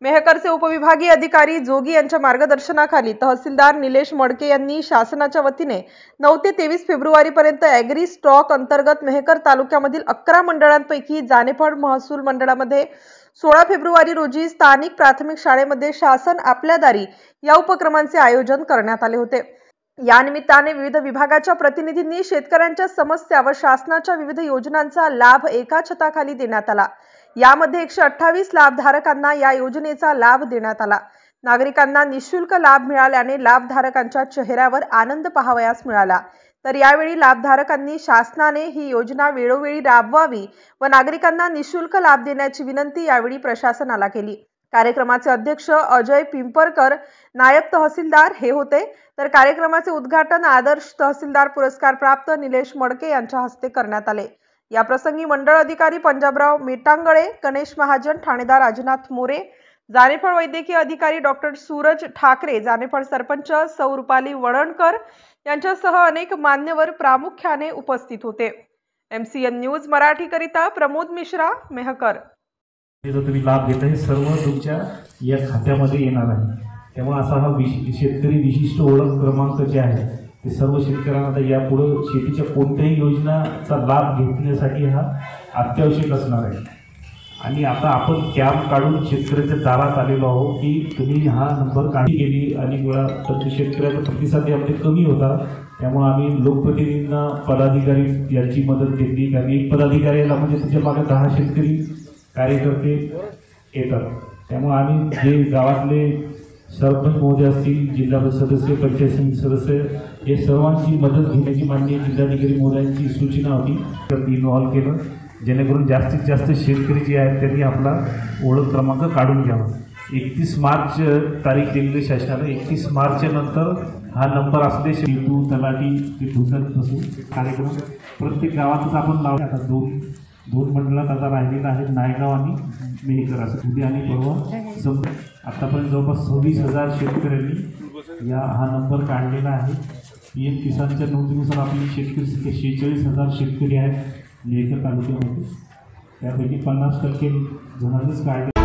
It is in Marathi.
मेहकरचे उपविभागीय अधिकारी जोगी यांच्या मार्गदर्शनाखाली तहसीलदार निलेश मडके यांनी शासनाच्या वतीने 9 ते 23 फेब्रुवारीपर्यंत ॲग्री स्टॉक अंतर्गत मेहकर तालुक्यामधील 11 मंडळांपैकी जानेफळ महसूल मंडळामध्ये 16 फेब्रुवारी रोजी स्थानिक प्राथमिक शाळेमध्ये शासन आपल्या दारी या उपक्रमांचे आयोजन करण्यात आले होते। या निमित्ताने विविध विभागाच्या प्रतिनिधींनी शेतकऱ्यांच्या समस्या व शासनाच्या विविध योजनांचा लाभ एका छताखाली देण्यात आला। यामध्ये 128 लाभधारकांना या योजनेचा लाभ देण्यात आला। नागरिकांना निशुल्क लाभ मिळाल्याने लाभधारकांच्या चेहऱ्यावर आनंद पाहावयास मिळाला। तर यावेळी लाभधारकांनी शासनाने ही योजना वेळोवेळी राबवावी व नागरिकांना निशुल्क लाभ देण्याची विनंती यावेळी प्रशासनाला केली। कार्यक्रमाचे अध्यक्ष अजय पिंपरकर नायब तहसीलदार हे होते, तर कार्यक्रमाचे उद्घाटन आदर्श तहसीलदार पुरस्कार प्राप्त निलेश मडके यांच्या हस्ते करण्यात आले। या प्रसंगी मंडळ अधिकारी पंजाबराव मेटांगळे, गणेश महाजन, ठाणेदार अजनाथ मोरे, जानेफळ वैद्यकीय अधिकारी डॉक्टर सूरज ठाकरे, जानेफळ सरपंच सौ रुपाली वळणकर यांच्यासह अनेक मान्यवर प्रामुख्याने उपस्थित होते। MCN न्यूज मराठी करिता प्रमोद मिश्रा, मेहकर। जो तुम्ही लाभ घेता हे सर्व तुमच्या या खात्यामध्ये येणार आहे। त्यामुळे असा हा शेतकरी विशिष्ट ओळख क्रमांक जे आहे ते सर्व शेतकऱ्यांना आता यापुढे शेतीच्या कोणत्याही योजनाचा लाभ घेण्यासाठी हा अत्यावश्यक असणार आहे। आणि आता आपण कॅम्प काढून शेतकऱ्याच्या दारात आलेलो आहोत की तुम्ही हा नंबर काढी गेली आणि शेतकऱ्याचा प्रतिसाद यामध्ये कमी होता। त्यामुळे आम्ही लोकप्रतिनिधींना, पदाधिकारी यांची मदत घेतली, कारण एक पदाधिकाऱ्याला म्हणजे त्याच्या मागे 10 शेतकरी कार्यकर्ते येतात। त्यामुळे आम्ही जे गावातले सरपंच महोदय असतील, जिल्हा सदस्य, पंचायत समिती सदस्य हे सर्वांची मदत घेण्याची माननीय जिल्हाधिकारी महोदयांची सूचना होती, तर ती इन्व्हॉल्व केलं जेणेकरून जास्तीत जास्त शेतकरी जे आहेत त्यांनी आपला ओळख क्रमांक काढून घ्यावा। 31 मार्च तारीख दिलेली शासनाने, 31 मार्चच्या नंतर हा नंबर असले शेतू तलाठी ते धुंदल कार्यक्रम प्रत्येक गावातच आपण लावले। आता दोन मंडळात आता राहिलेला आहे, नायगाव आणि मेहकर, असं उद्या आणि परवा आतापर्यंत जवळपास 26,000 शेतकऱ्यांनी हा नंबर काढलेला आहे। PM किसानच्या नोंदीनुसार आपली शेतकरी संख्या 46,000 शेतकरी आहेत मेहकर तालुक्यामध्ये, त्यापैकी 50% जणांनीच काढले।